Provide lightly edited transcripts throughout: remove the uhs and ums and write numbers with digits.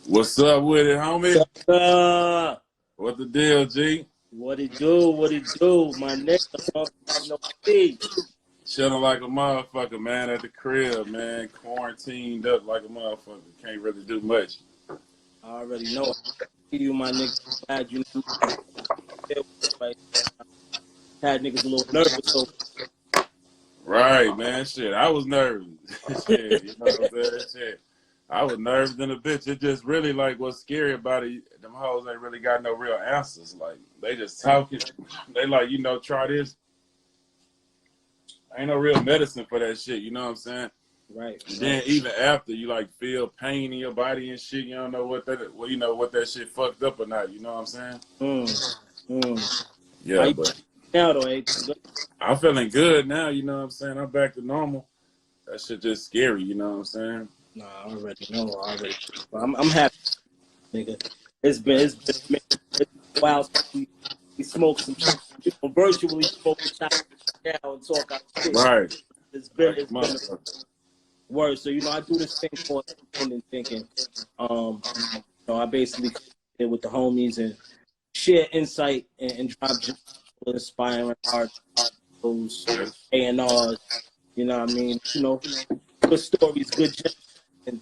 What's up with it, homie? Uh, What the deal, G? what it do? What it do? My nigga, long time no see. Chilling like a motherfucker, man, at the crib, man. Quarantined up like a motherfucker. Can't really do much. I already know. You, my nigga. Glad you know. Right. Had niggas a little nervous, so Right, man. Shit, I was nervous. Shit, you know what I'm saying? Shit. I was nervous than a bitch. It just really, like, what's scary about it, them hoes ain't really got no real answers. Like, they just talking. They like, try this. Ain't no real medicine for that shit, you know what I'm saying? right. And then even after you like feel pain in your body and shit, you don't know what that shit fucked up or not, you know what I'm saying? How Yeah, you but now though? Everything good? I'm feeling good now, you know what I'm saying? I'm back to normal. That shit just scary, you know what I'm saying? Nah, I already know. But I'm happy, nigga. It's been a while since we smoked some shit. Virtually smoked shot now and talk out shit. Right. It's been Like, a word. So I do this thing called independent thinking. I basically did with the homies and share insight and drop inspiring articles, A&Rs. You know what I mean? Good stories, good gems. And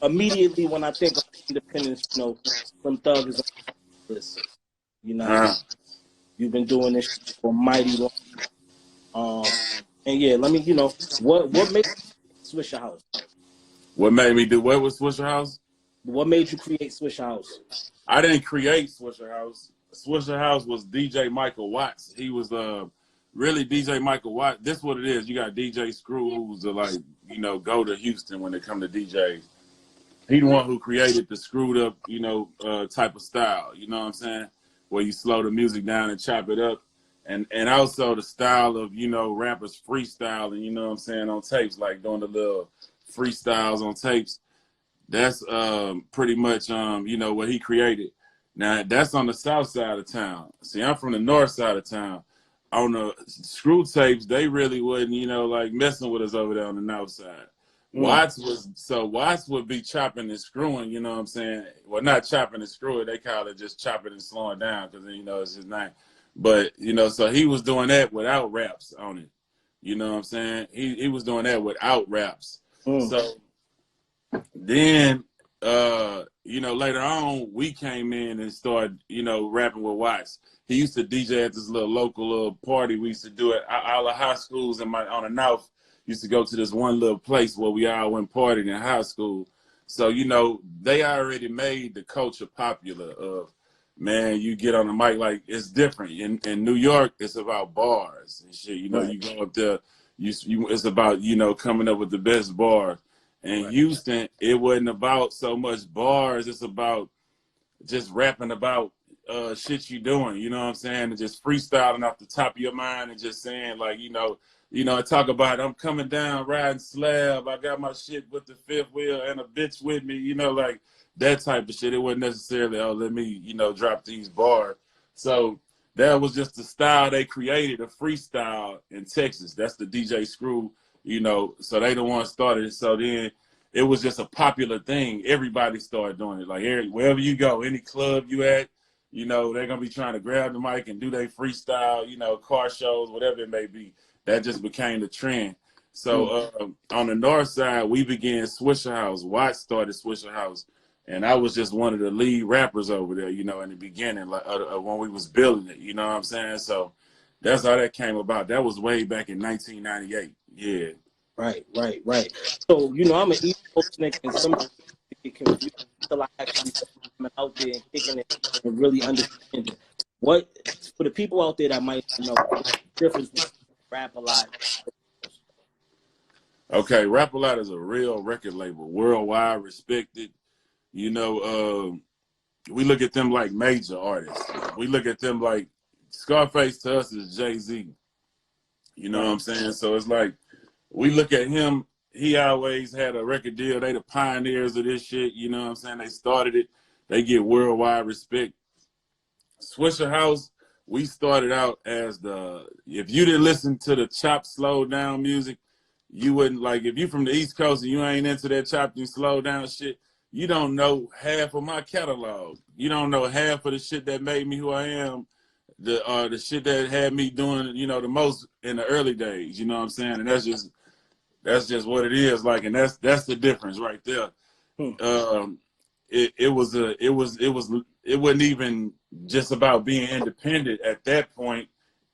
immediately when I think of independence, Slim Thug is on this. You've been doing this for mighty long. And yeah, let me, what made you Swishahouse? What made me do what with Swishahouse? What made you create Swishahouse? I didn't create Swishahouse. Swishahouse was DJ Michael Watts. He was really DJ Michael Watts. This is what it is. You got DJ Screw, who's go to Houston when they come to DJs. He the one who created the screwed up, type of style. You know what I'm saying? Where you slow the music down and chop it up. And also the style of, rappers freestyling, you know what I'm saying, on tapes, like doing the little freestyles on tapes. That's pretty much, what he created. Now, that's on the south side of town. See, I'm from the north side of town. On the screw tapes, they really wasn't, messing with us over there on the north side. Watts would be chopping and screwing, you know what I'm saying? Well, not chopping and screwing. They call it just chopping and slowing down because, it's his name. But, so he was doing that without raps on it. You know what I'm saying? He was doing that without raps. So then, later on, we came in and started, rapping with Watts. He used to DJ at this local party we used to do at all the high schools on the north. Used to go to this one little place where we all went partying in high school. So, they already made the culture popular of, man, you get on the mic, like, it's different. In New York, it's about bars and shit. You go up there, it's about, coming up with the best bars. In Houston, it wasn't about so much bars. It's about just rapping about shit you doing, you know what I'm saying? And just freestyling off the top of your mind and just saying, like, I talk about I'm coming down riding slab. I got my shit with the fifth wheel and a bitch with me, like that type of shit. It wasn't necessarily, let me, drop these bars. So that was just the style they created, a freestyle in Texas. That's the DJ Screw, so they the one started it. So then it was just a popular thing. Everybody started doing it. Like wherever you go, any club you at, they're gonna be trying to grab the mic and do their freestyle, car shows, whatever it may be. That just became the trend. So on the north side, we began Swishahouse. Watts started Swishahouse, and I was just one of the lead rappers over there, in the beginning, like when we was building it. You know what I'm saying? So that's how that came about. That was way back in 1998. Yeah. Right. So, I'm an East Coast nigga, and some people get confused until I actually come out there and kicking it and really understand it. What, for the people out there that might know, the difference between Rap A Lot. Okay, Rap A Lot is a real record label, worldwide respected. We look at them like major artists. We look at them like Scarface to us is Jay-Z. You know what I'm saying? So it's like, we look at him, he always had a record deal. They the pioneers of this shit, you know what I'm saying? They started it. They get worldwide respect. Swishahouse, we started out as if you didn't listen to the chop slow down music, you wouldn't, like, if you from the East Coast and you ain't into that chopped and slow down shit, you don't know half of my catalog. You don't know half of the shit that made me who I am. The shit that had me doing, you know, the most in the early days. You know what I'm saying? And that's just what it is. Like, and that's the difference right there. It wasn't even just about being independent at that point.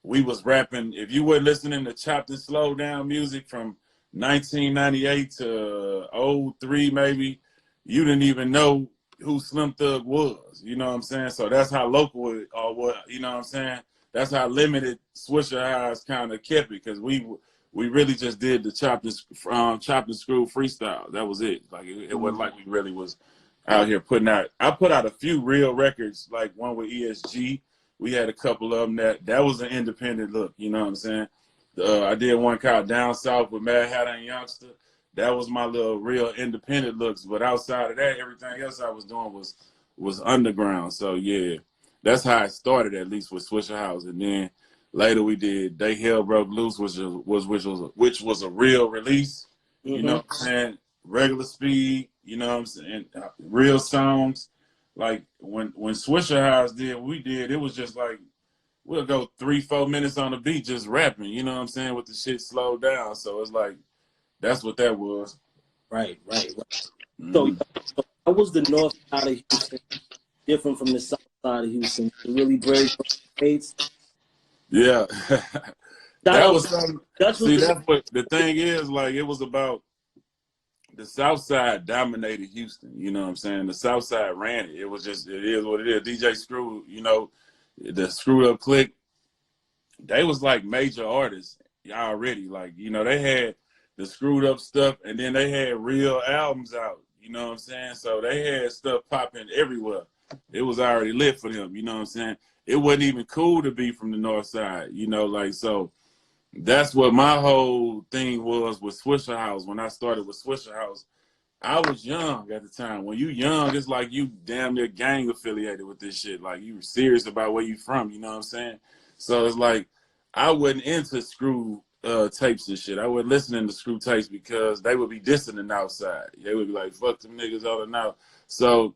We was rapping. If you were listening to chopped and slow down music from 1998 to 03 maybe, you didn't even know who Slim Thug was. You know what I'm saying? So that's how local it or what, you know what I'm saying? That's how limited Swishahouse kind of kept it, because we really just did the chopped and screw freestyle. That was it. Like it wasn't like we really was out here putting out. I put out a few real records, like one with ESG. We had a couple of them that was an independent look. You know what I'm saying? I did one called Down South with Mad Hatter and Youngster. That was my little real independent looks. But outside of that, everything else I was doing was underground. So yeah, that's how it started, at least with Swishahouse. And then later we did They Hell Broke Loose, which was a real release. You know what I'm saying? Regular speed. You know what I'm saying? Real songs. Like when Swishahouse did what we did, it was just like we'll go 3-4 minutes on the beat just rapping. You know what I'm saying? With the shit slowed down. So it's like that's what that was. Right. So how was the north side of Houston different from the south side of Houston? It really brave states. Yeah. That was something. That's what the thing is. Like, it was about the South Side dominated Houston. You know what I'm saying? The South Side ran it. It is what it is. DJ Screw, you know, the Screwed Up Clique, they was like major artists already. Like, you know, they had the Screwed Up stuff, and then they had real albums out. You know what I'm saying? So they had stuff popping everywhere. It was already lit for them. You know what I'm saying? It wasn't even cool to be from the North Side. You know, like, so that's what my whole thing was with Swishahouse. When I started with Swishahouse, I was young at the time. When you young, it's like you damn near gang affiliated with this shit. Like, you serious about where you from. You know what I'm saying? So it's like I wasn't into Screw tapes and shit. I wasn't listening to Screw tapes because they would be dissing the North Side. They would be like, fuck them niggas all the now. So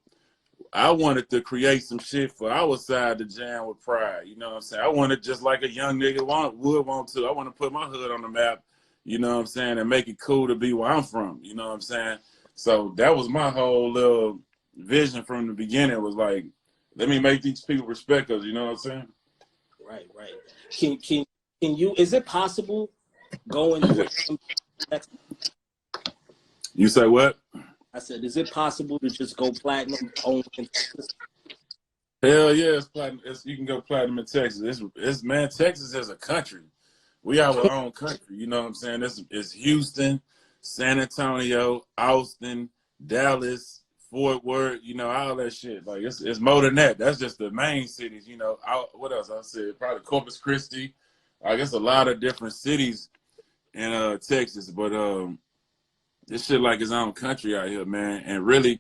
I wanted to create some shit for our side to jam with pride. You know what I'm saying? I wanted, just like a young nigga would want to. I want to put my hood on the map, you know what I'm saying, and make it cool to be where I'm from. You know what I'm saying? So that was my whole little vision from the beginning. It was like, let me make these people respect us. You know what I'm saying? Right. Can you? Is it possible going? You say what? I said, is it possible to just go platinum only in Texas? Hell yeah, it's platinum. You can go platinum in Texas. It's man, Texas is a country. We our own country. You know what I'm saying? It's Houston, San Antonio, Austin, Dallas, Fort Worth. You know, all that shit. Like, it's more than that. That's just the main cities. You know, what else I said? Probably Corpus Christi. I guess a lot of different cities in Texas, but this shit like its own country out here, man. And really,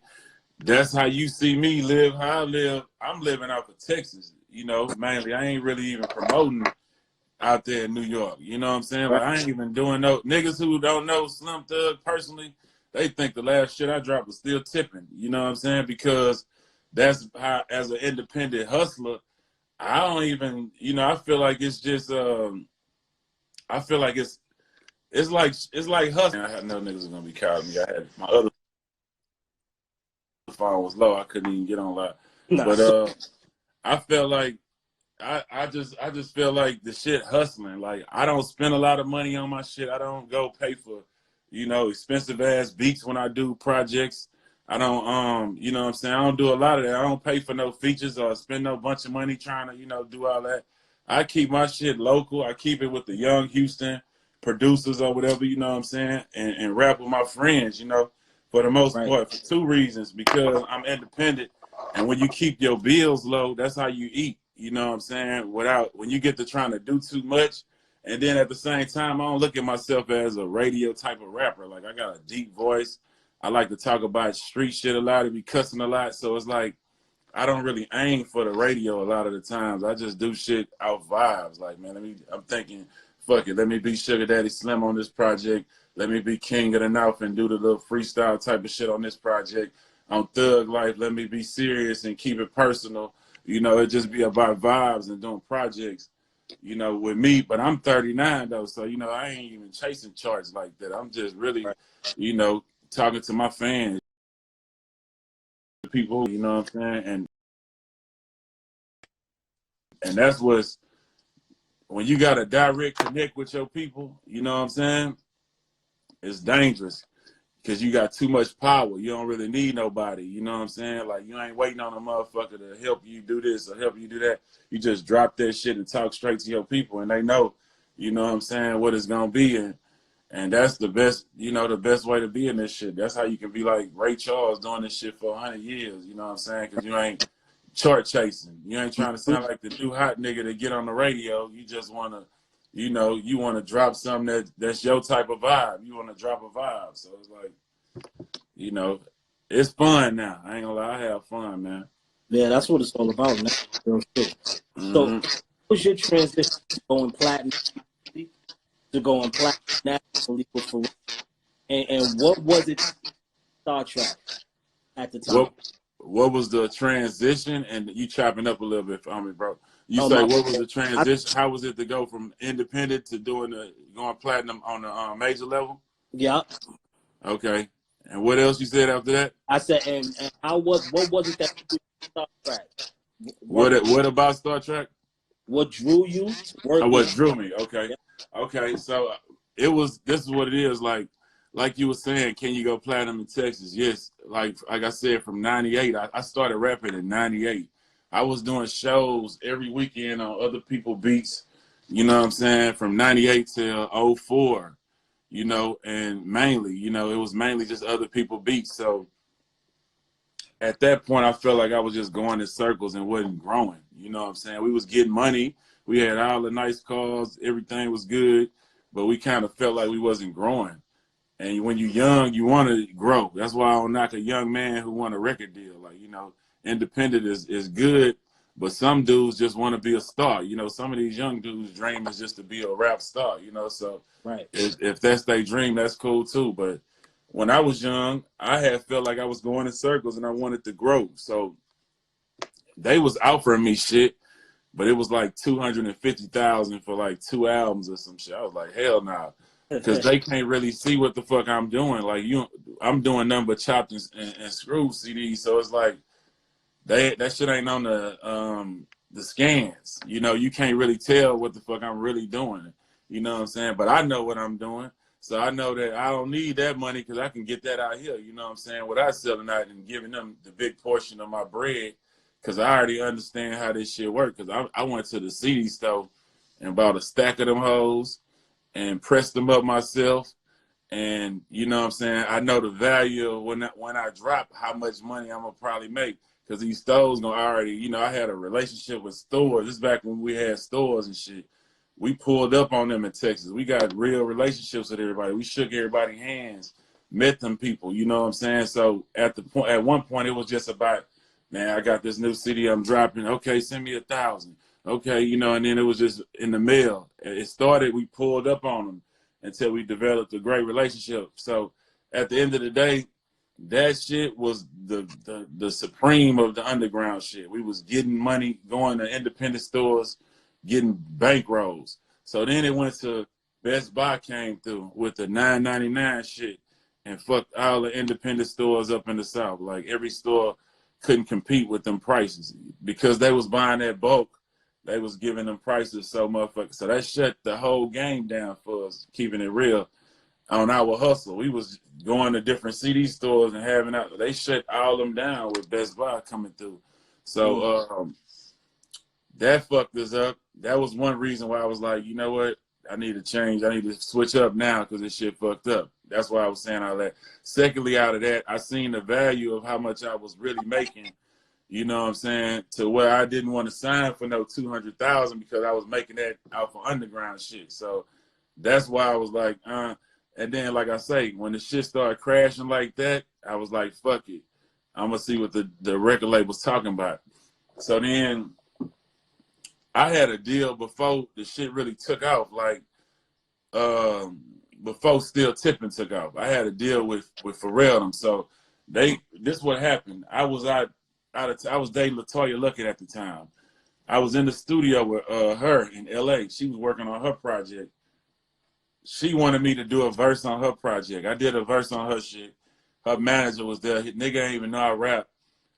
that's how you see me live, how I live. I'm living out of Texas, you know, mainly. I ain't really even promoting out there in New York. You know what I'm saying? Like, I ain't even doing no niggas who don't know Slim Thug personally. They think the last shit I dropped was still tipping. You know what I'm saying? Because that's how, as an independent hustler, I don't even, you know, I feel like it's just, I feel like it's like hustling. I had no niggas gonna be calling me. I had my other phone was low. I couldn't even get on live. Nah. But I felt like I just feel like the shit hustling. Like, I don't spend a lot of money on my shit. I don't go pay for, you know, expensive ass beats when I do projects. I don't you know what I'm saying? I don't do a lot of that. I don't pay for no features or spend no bunch of money trying to, you know, do all that. I keep my shit local. I keep it with the young Houston producers or whatever, you know what I'm saying, and rap with my friends, you know, for the most part, for two reasons. Because I'm independent, and when you keep your bills low, that's how you eat, you know what I'm saying, when you get to trying to do too much. And then at the same time, I don't look at myself as a radio type of rapper. Like, I got a deep voice. I like to talk about street shit a lot, and be cussing a lot. So it's like, I don't really aim for the radio a lot of the times. I just do shit out vibes. Like, man, I'm thinking, fuck it, let me be Sugar Daddy Slim on this project. Let me be King of the North and do the little freestyle type of shit on this project. on Thug Life, let me be serious and keep it personal. You know, it just be about vibes and doing projects, you know, with me. But I'm 39 though, so you know, I ain't even chasing charts like that. I'm just really, you know, talking to my fans, people, you know what I'm saying? And that's what's, when you got a direct connect with your people, you know what I'm saying? It's dangerous because you got too much power. You don't really need nobody. You know what I'm saying? Like, you ain't waiting on a motherfucker to help you do this or help you do that. You just drop that shit and talk straight to your people, and they know, you know what I'm saying, what it's gonna be. And that's the best, you know, the best way to be in this shit. That's how you can be like Ray Charles doing this shit for 100 years. You know what I'm saying? Because you ain't chart chasing. You ain't trying to sound like the new hot nigga to get on the radio. You just want to, you know, you want to drop something that's your type of vibe. You want to drop a vibe. So it's like, you know, it's fun now. I ain't gonna lie, I have fun, man. Yeah, that's what it's all about, man. Real shit. So, what was your transition to going platinum to going platinum nationally for and what was it Star Trek at the time? What was the transition? And you chopping up a little bit for me, bro. You say what was the transition? How was it to go from independent to going platinum on the major level? Yeah. Okay. And what else you said after that? I said, and what was it that you Star Trek? What about Star Trek? What drew you to work? What drew me? Okay. Yeah. Okay. So this is what it is. Like you were saying, can you go platinum in Texas? Yes. Like I said, from 98, I started rapping in 98. I was doing shows every weekend on other people's beats, you know what I'm saying, from 98 to 04, you know, and mainly, you know, it was mainly just other people's beats. So at that point, I felt like I was just going in circles and wasn't growing. You know what I'm saying? We was getting money. We had all the nice cars. Everything was good. But we kind of felt like we wasn't growing. And when you're young, you want to grow. That's why I don't knock a young man who want a record deal. Like, you know, independent is good, but some dudes just want to be a star. You know, some of these young dudes' dream is just to be a rap star, you know. So if that's their dream, that's cool too. But when I was young, I had felt like I was going in circles and I wanted to grow. So they was offering me shit, but it was like $250,000 for like 2 albums or some shit. I was like, hell no. Nah. Because they can't really see what the fuck I'm doing. Like, I'm doing nothing but chopped and screw CDs. So it's like, that shit ain't on the scans. You know, you can't really tell what the fuck I'm really doing. You know what I'm saying? But I know what I'm doing. So I know that I don't need that money because I can get that out here. You know what I'm saying? Without selling out and giving them the big portion of my bread, because I already understand how this shit works. Because I went to the CD store and bought a stack of them hoes and pressed them up myself. And you know what I'm saying? I know the value of when I drop, how much money I'm going to probably make. Because these stores going to already, you know, I had a relationship with stores. This is back when we had stores and shit. We pulled up on them in Texas. We got real relationships with everybody. We shook everybody's hands, met them people, you know what I'm saying? So at one point, it was just about, man, I got this new CD I'm dropping. Okay, send me 1,000. Okay, you know, and then it was just in the mail. It started, we pulled up on them until we developed a great relationship. So at the end of the day, that shit was the supreme of the underground shit. We was getting money, going to independent stores, getting bankrolls. So then it went to Best Buy came through with the $9.99 shit and fucked all the independent stores up in the South. Like every store couldn't compete with them prices because they was buying that bulk. They was giving them prices so motherfuckers. So that shut the whole game down for us, keeping it real on our hustle. We was going to different CD stores and having out. They shut all them down with Best Buy coming through. So that fucked us up. That was one reason why I was like, you know what? I need to change. I need to switch up now because this shit fucked up. That's why I was saying all that. Secondly, out of that, I seen the value of how much I was really making. You know what I'm saying? To where I didn't want to sign for no 200,000 because I was making that out for underground shit. So that's why I was like, and then like I say, when the shit started crashing like that, I was like, fuck it. I'm gonna see what the record label's talking about. So then I had a deal before the shit really took off, like before Still Tipping took off. I had a deal with Pharrell them. So This what happened. I was I was dating LaToya Luckett at the time. I was in the studio with her in LA. She was working on her project. She wanted me to do a verse on her project. I did a verse on her shit. Her manager was there. Nigga ain't even know I rap.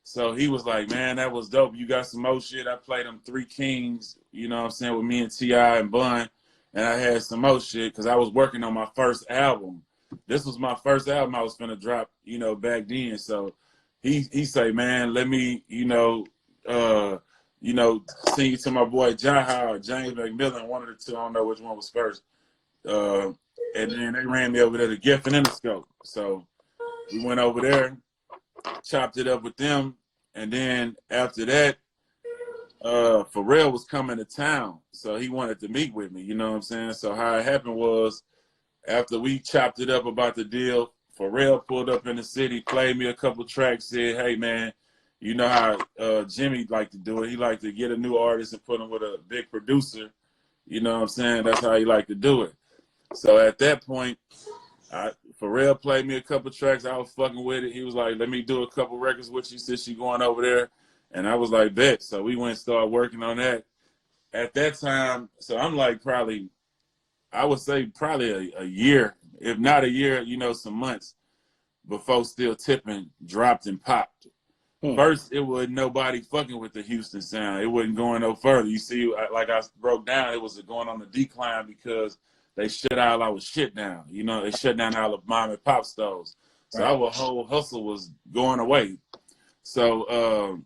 So he was like, man, that was dope. You got some more shit. I played them Three Kings, you know what I'm saying, with me and T.I. and Bun. And I had some more shit because I was working on my first album. This was my first album I was finna drop, you know, back then. So he say, man, let me, sing you to my boy Jaha or James McMillan, one of the two. I don't know which one was first. And then they ran me over there to Gift and Interscope. So we went over there, chopped it up with them, and then after that, Pharrell was coming to town, so he wanted to meet with me, you know what I'm saying? So how it happened was, after we chopped it up about the deal, Pharrell pulled up in the city, played me a couple tracks, said, hey man, you know how Jimmy liked to do it. He liked to get a new artist and put him with a big producer, you know what I'm saying? That's how he liked to do it. So at that point, Pharrell played me a couple tracks. I was fucking with it. He was like, let me do a couple records with you since you going over there. And I was like, bet. So we went and started working on that. At that time, so I'm like probably, I would say probably a year, if not a year, you know, some months before Still Tipping dropped and popped. First, it was nobody fucking with the Houston sound. It wasn't going no further. You see, like I broke down, it was going on the decline because they shut all our shit down. You know, they shut down all the mom and pop stores. So our whole hustle was going away. So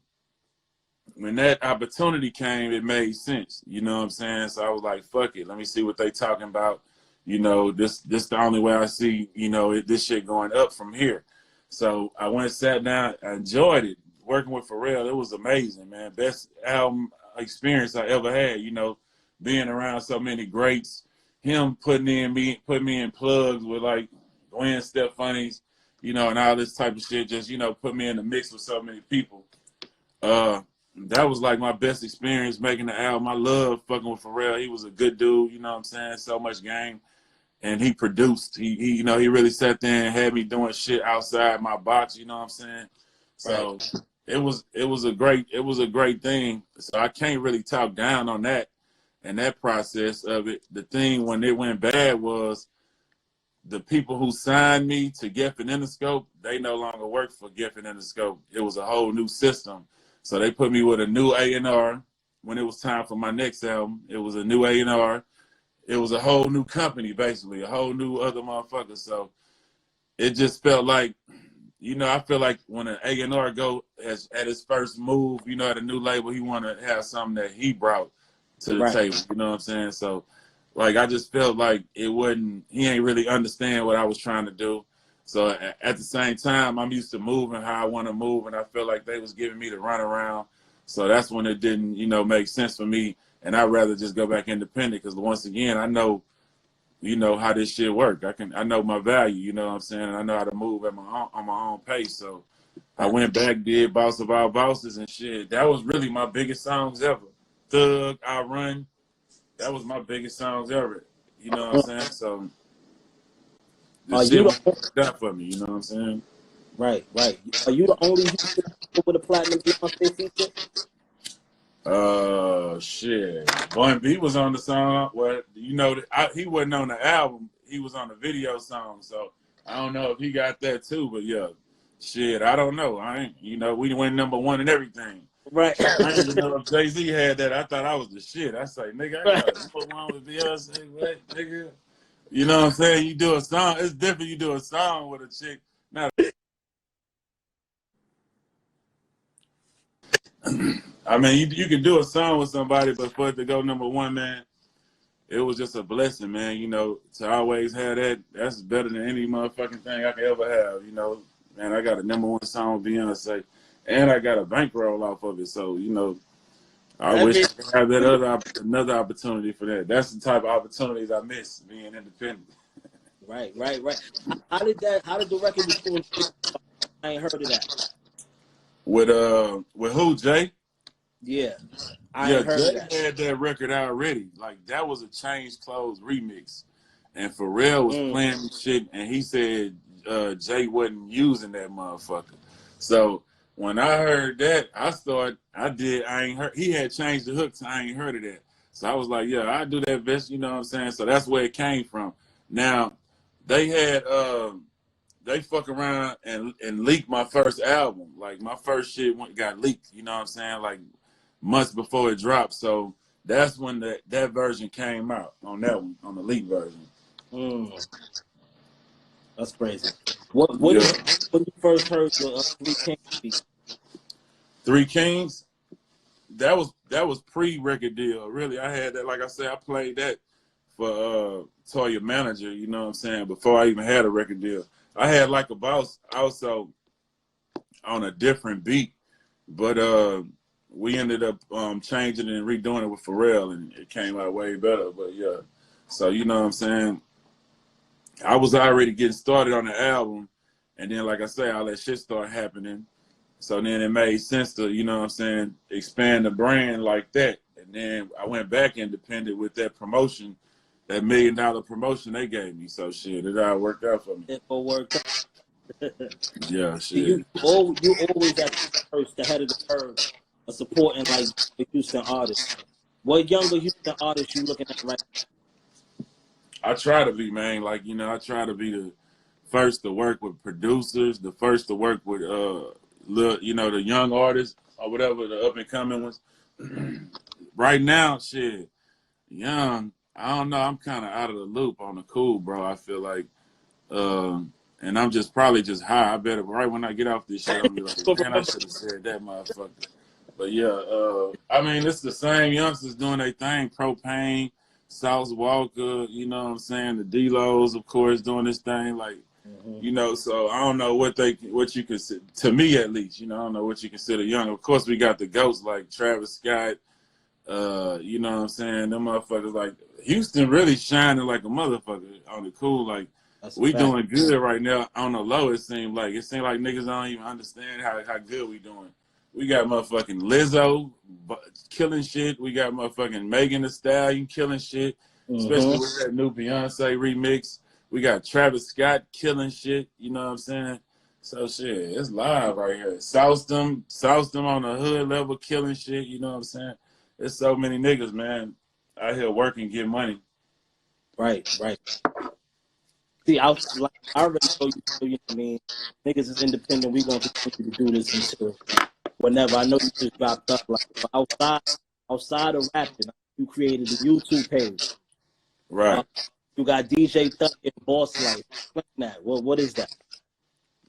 when that opportunity came, it made sense. You know what I'm saying? So I was like, fuck it. Let me see what they talking about. You know, this the only way I see, you know, this shit going up from here. So I went and sat down. I enjoyed it. Working with Pharrell, it was amazing, man. Best album experience I ever had, you know, being around so many greats. Him putting me in plugs with like Gwen Stefani's, you know, and all this type of shit. Just, you know, put me in the mix with so many people. That was like my best experience making the album. I love fucking with Pharrell. He was a good dude, you know what I'm saying? So much game. And he produced. He you know, he really sat there and had me doing shit outside my box, you know what I'm saying? So it was a great thing. So I can't really talk down on that. And that process of it, the thing when it went bad was the people who signed me to Gift and Interscope, they no longer work for Gift and Interscope. It was a whole new system. So they put me with a new A&R when it was time for my next album. It was a new A&R. It was a whole new company, basically, a whole new other motherfucker. So it just felt like, you know, I feel like when an A&R go at his first move, you know, at a new label, he want to have something that he brought to the table, you know what I'm saying? So, like, I just felt like he ain't really understand what I was trying to do. So at the same time, I'm used to moving how I want to move, and I felt like they was giving me the runaround. So that's when it didn't, you know, make sense for me, and I'd rather just go back independent because once again, I know, you know, how this shit work. I know my value, you know what I'm saying, and I know how to move at on my own pace. So I went back, did Boss of All Bosses and shit. That was really my biggest songs ever. Thug, I Run, that was my biggest songs ever. You know what I'm saying? So this shit worked out for me, you know what I'm saying? Right. Are you the only Houston with a platinum Beyonce feature? Shit. Bun B was on the song. Well, you know, he wasn't on the album. He was on the video song. So I don't know if he got that too. But yeah, shit, I don't know. I ain't. You know, we went #1 and everything. Right. I didn't even know if Jay-Z had that. I thought I was the shit. I say, nigga, I got #1 with Beyonce. What, nigga? You know what I'm saying? You do a song. It's different. You do a song with a chick. Not. I mean, you can do a song with somebody, but for it to go #1, man, it was just a blessing, man. You know, to always have that, that's better than any motherfucking thing I could ever have. You know, man, I got a #1 song with Beyonce, and I got a bankroll off of it. So, you know, I wish I could have that another opportunity for that. That's the type of opportunities I miss being independent. Right. How did the record between? I ain't heard of that. With who, Jay? Yeah. Jay had that record already. Like, that was a Change Clothes remix. And Pharrell was playing shit, and he said, Jay wasn't using that motherfucker. So when I heard that, I ain't heard, he had changed the hook to I ain't heard of that. So I was like, yeah, I do that best, you know what I'm saying? So that's where it came from. Now, they had, they fuck around and leaked my first album. Like my first shit got leaked, you know what I'm saying? Like months before it dropped. So that's when that version came out on that one, on the leaked version. That's crazy. What Yeah. when you first heard the Three Kings beat? Three Kings? That was pre-record deal. Really, I had that. Like I said, I played that for Toya Manager. You know what I'm saying? Before I even had a record deal, I had Like a Boss also on a different beat, but we ended up changing and redoing it with Pharrell, and it came out way better. But yeah, so you know what I'm saying? I was already getting started on the album, and then like I say, all that shit started happening. So then it made sense to, you know what I'm saying, expand the brand like that. And then I went back independent with that promotion, that $1 million promotion they gave me. So shit, it all worked out for me. It all worked out. Yeah, shit. You always at first, the head of the curve, of supporting like the Houston artists. What younger Houston artists you looking at right now? I try to be, man. Like, you know, I try to be the first to work with producers, the first to work with you know, the young artists or whatever, the up and coming ones. Right now, shit, young, I don't know, I'm kind of out of the loop on the cool, bro. I feel like, and I'm just probably just high. I better, right when I get off this shit, I'll be like, man, I should have said that, motherfucker. But yeah, I mean, it's the same youngsters doing their thing. Propane, South Walker, you know what I'm saying? The D-Lows, of course, doing this thing. Like, you know, so I don't know what you consider, to me at least, you know, I don't know what you consider young. Of course, we got the ghosts like Travis Scott, you know what I'm saying? Them motherfuckers, like, Houston really shining like a motherfucker on the cool. Like, we doing good right now. On the low, it seemed like niggas don't even understand how good we doing. We got motherfucking Lizzo killing shit. We got motherfucking Megan Thee Stallion killing shit, especially with that new Beyonce remix. We got Travis Scott killing shit. You know what I'm saying? So shit, it's live right here. Southstem on the hood level killing shit. You know what I'm saying? There's so many niggas, man, out here working, get money. Right. See, I already told you, you know what I mean? Niggas is independent. We gonna continue to do this until whenever. I know you just dropped up. Like, but outside of rapping, you created a YouTube page. Right. You got DJ Thug and Boss Life. Explain that. What is that?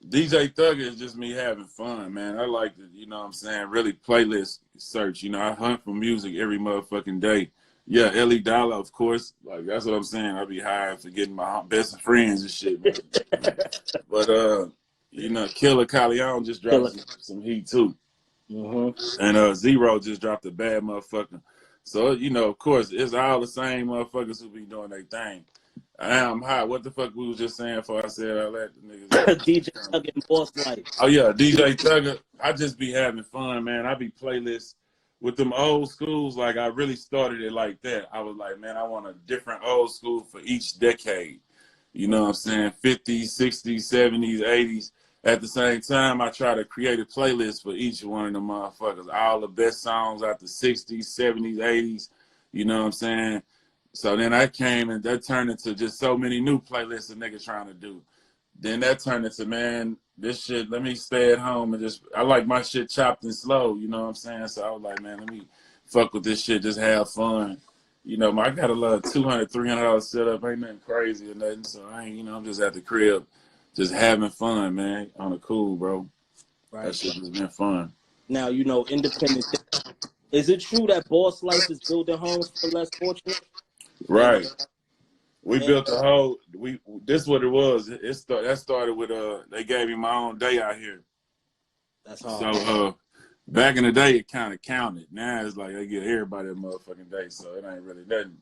DJ Thug is just me having fun, man. I like to, you know what I'm saying, really playlist search. You know, I hunt for music every motherfucking day. Yeah, Ellie Dollar, of course. Like, that's what I'm saying. I be high for getting my best friends and shit, man. But, you know, Killer Calion just dropped some heat, too. And Zero just dropped a bad motherfucker. So, you know, of course, it's all the same motherfuckers who be doing their thing. I'm high. What the fuck we was just saying before I said all that? Niggas DJ Thug and Boss Life. Oh, yeah, DJ Thugger. I just be having fun, man. I be playlists with them old schools. Like, I really started it like that. I was like, man, I want a different old school for each decade. You know what I'm saying? 50s, 60s, 70s, 80s. At the same time, I try to create a playlist for each one of them motherfuckers. All the best songs out the 60s, 70s, 80s. You know what I'm saying? So then I came and that turned into just so many new playlists a nigga trying to do. Then that turned into, man, this shit, let me stay at home and just, I like my shit chopped and slow, you know what I'm saying? So I was like, man, let me fuck with this shit, just have fun. You know, I got a little $200, $300 set up, ain't nothing crazy or nothing. So I ain't, you know, I'm just at the crib, just having fun, man, on the cool, bro. Right. That shit has been fun. Now, you know, independent. Is it true that Boss Life is building homes for less fortunate? Right. We built the whole. This what it was. That started with they gave me my own day out here. That's hard. So back in the day, it kind of counted. Now it's like they get everybody a motherfucking day, so it ain't really nothing.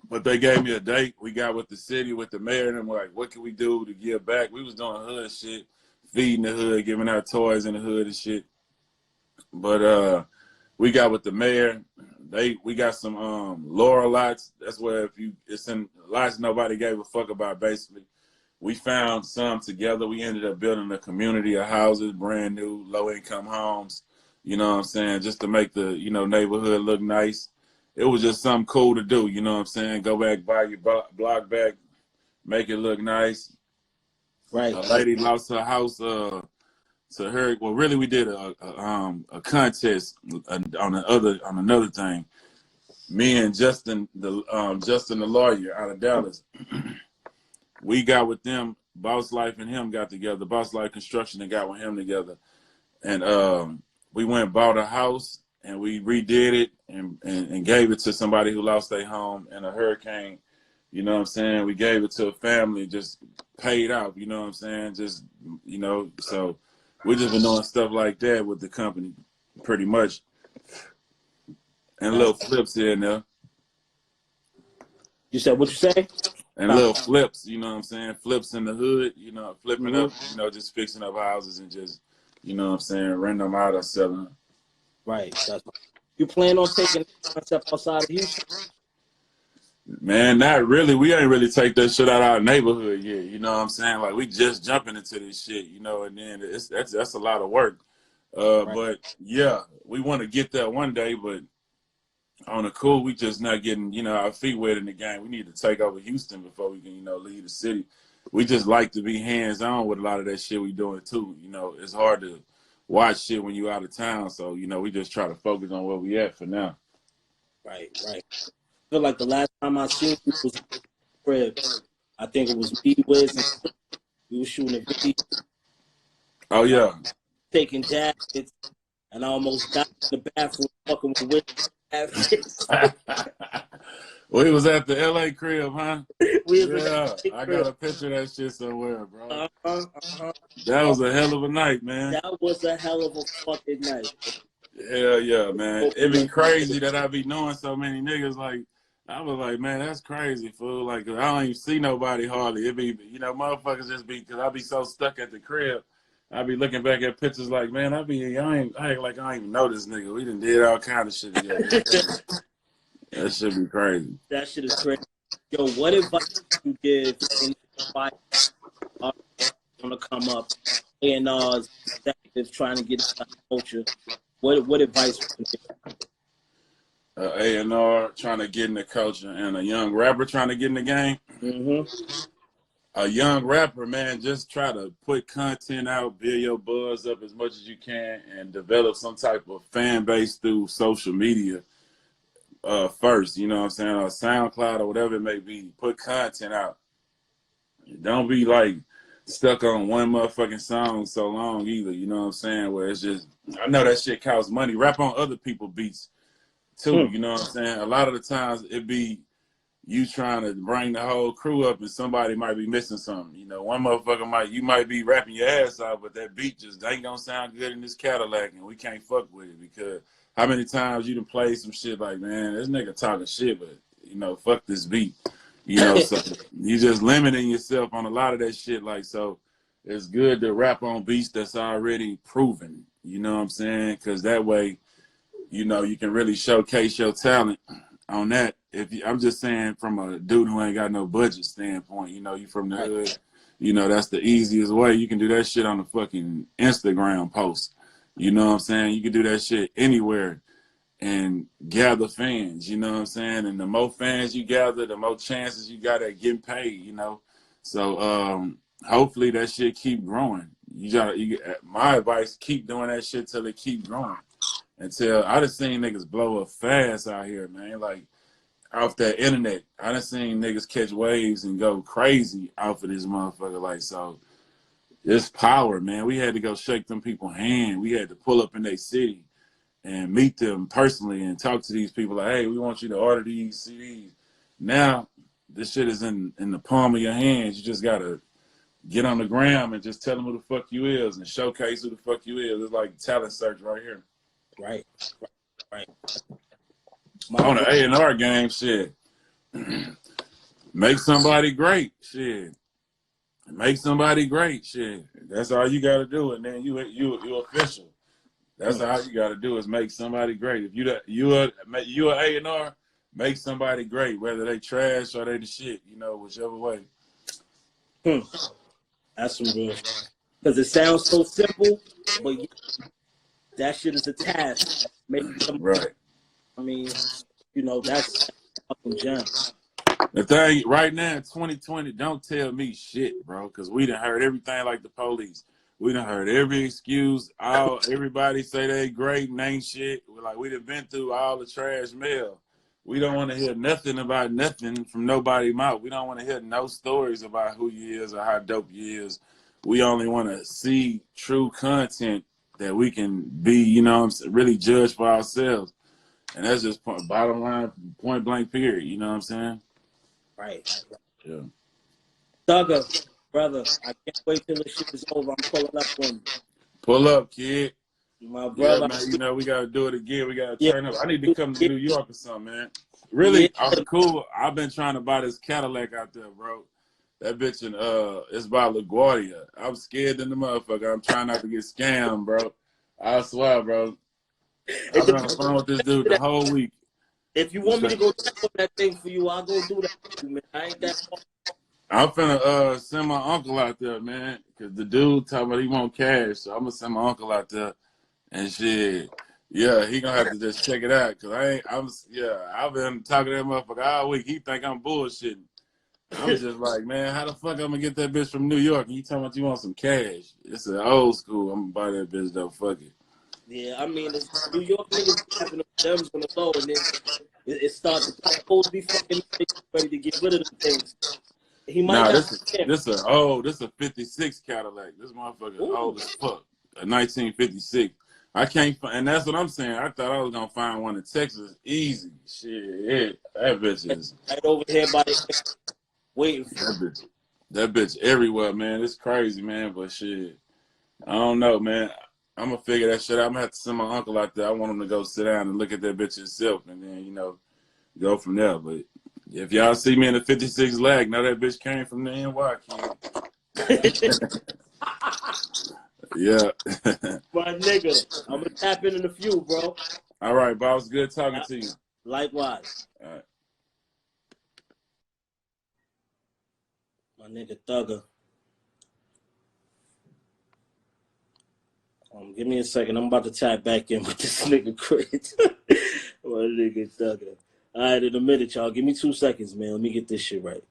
But they gave me a date. We got with the city, with the mayor, and I'm like, what can we do to give back? We was doing hood shit, feeding the hood, giving out toys in the hood and shit. But we got with the mayor. We got some Laurel lots. That's where it's in lots nobody gave a fuck about, basically. we found some together. We ended up building a community of houses, brand new, low income homes. You know what I'm saying? Just to make the, you know, neighborhood look nice. It was just something cool to do. You know what I'm saying? Go back, buy your block back, make it look nice. Right. A lady lost her house to her. Well, really, we did a contest on another thing. Me and Justin, the lawyer out of Dallas, we got with them. Boss Life and him got together. Boss Life Construction and got with him together, and we went and bought a house and we redid it and gave it to somebody who lost their home in a hurricane. You know what I'm saying? We gave it to a family, just paid out. You know what I'm saying? Just, you know, so we just been doing stuff like that with the company, pretty much, and little flips here and there. You said what you say? And little flips, you know what I'm saying? Flips in the hood, you know, flipping up, you know, just fixing up houses and just, you know what I'm saying, renting them out or selling them. Right. You plan on taking the concept outside of Houston? Man, not really. We ain't really take that shit out of our neighborhood yet. You know what I'm saying? Like, we just jumping into this shit, you know, and then that's a lot of work. Right. But yeah, we want to get there one day, but on the cool, we just not getting, you know, our feet wet in the game. We need to take over Houston before we can, you know, leave the city. We just like to be hands-on with a lot of that shit we doing too. You know, it's hard to watch shit when you out of town. So, you know, we just try to focus on where we at for now. Right. I feel like the last time I seen you was in the crib. I think it was me, Wiz, and we were shooting a video. Oh, yeah. Taking jackets, and I almost got in the bathroom fucking with Wiz. We was at the LA crib, huh? Yeah, I got a picture of that shit somewhere, bro. That was a hell of a night, man. That was a hell of a fucking night. Hell yeah, man. It be crazy that I be knowing so many niggas. Like, I was like, man, that's crazy, fool. Like, I don't even see nobody hardly. It be, you know, motherfuckers just be, because I be so stuck at the crib. I be looking back at pictures like, man, I act like I ain't even know this nigga. We done did all kind of shit together. That shit be crazy. That shit is crazy. Yo, what advice would you give anybody want to come up and executives trying to get into the culture? What advice would you give? A&R trying to get in the culture and a young rapper trying to get in the game. Mm-hmm. A young rapper, man, just try to put content out, build your buzz up as much as you can, and develop some type of fan base through social media first. You know what I'm saying? Or SoundCloud or whatever it may be. Put content out. Don't be like stuck on one motherfucking song so long either. You know what I'm saying? Where it's just, I know that shit costs money. Rap on other people's beats too. You know what I'm saying? A lot of the times it be you trying to bring the whole crew up and somebody might be missing something. You know, one motherfucker you might be rapping your ass off, but that beat just ain't gonna sound good in this Cadillac and we can't fuck with it because how many times you done played some shit like, man, this nigga talking shit, but, you know, fuck this beat. You know, so you just limiting yourself on a lot of that shit. Like, so it's good to rap on beats that's already proven. You know what I'm saying? Because that way, you know, you can really showcase your talent on that. I'm just saying from a dude who ain't got no budget standpoint, you know, you from the hood, you know, that's the easiest way. You can do that shit on a fucking Instagram post. You know what I'm saying? You can do that shit anywhere and gather fans, you know what I'm saying? And the more fans you gather, the more chances you got at getting paid, you know? So hopefully that shit keep growing. My advice, keep doing that shit till it keep growing. Until I done seen niggas blow up fast out here, man. Like, off that internet. I done seen niggas catch waves and go crazy off of this motherfucker. Like, so it's power, man. We had to go shake them people's hand. We had to pull up in their city and meet them personally and talk to these people like, hey, we want you to order these CDs. Now, this shit is in the palm of your hands. You just got to get on the gram and just tell them who the fuck you is and showcase who the fuck you is. It's like talent search right here. Right. On the A&R game, shit. Make somebody great, shit. Make somebody great, shit. That's all you got to do, and then you official. That's all you got to do is make somebody great. If you a A&R, make somebody great, whether they trash or they the shit, you know, whichever way. That's some real shit. Because it sounds so simple, but that shit is a task. Right. I mean, you know, that's a fucking gem. The thing right now in 2020, don't tell me shit, bro, because we done heard everything like the police. We done heard every excuse. Everybody say they great and ain't shit. We done been through all the trash mail. We don't want to hear nothing about nothing from nobody mouth. We don't want to hear no stories about who you is or how dope you is. We only want to see true content that we can be, you know, really judge for ourselves. And that's just bottom line, point blank period. You know what I'm saying? Right. Yeah. DZA, brother, I can't wait till this shit is over. I'm pulling up on you. Pull up, kid. My brother. Yeah, man, you know, we got to do it again. We got to Yeah. turn up. I need to come to New York or something, man. Really, cool. I've been trying to buy this Cadillac out there, bro. That bitch it's by LaGuardia. I'm scared in the motherfucker. I'm trying not to get scammed, bro. I swear, bro. I've been on the phone with this dude the whole week. If you want me to go check on that thing for you, I'll go do that for you, man. I ain't that far. I'm finna send my uncle out there, man, because the dude talking about he want cash, so I'm gonna send my uncle out there and shit. Yeah, he gonna have to just check it out, cause I've been talking to that motherfucker all week. He think I'm bullshitting. I'm just like, man, how the fuck I'm gonna get that bitch from New York? And you talking about you want some cash? It's an old school. I'm gonna buy that bitch though. Fuck it. Yeah, I mean, it's New York niggas having the gems on the low, and then it starts to be fucking ready to get rid of the things. He might this a 56 Cadillac. This motherfucker old as fuck. A 1956. I can't find, and that's what I'm saying. I thought I was gonna find one in Texas. Easy. Shit. That bitch is right over here by the waiting for that bitch everywhere, man. It's crazy, man. But shit. I don't know, man. I'm gonna figure that shit out. I'm gonna have to send my uncle out there. I want him to go sit down and look at that bitch himself and then, you know, go from there. But if y'all see me in the 56 lag, know that bitch came from the NY, kid. Yeah. My nigga, I'm gonna tap in a few, bro. All right, boss. Good talking to you. Likewise. All right. My nigga DZA. Give me a second. I'm about to tap back in with this nigga Chris. My nigga DZA. All right, in a minute, y'all. Give me 2 seconds, man. Let me get this shit right.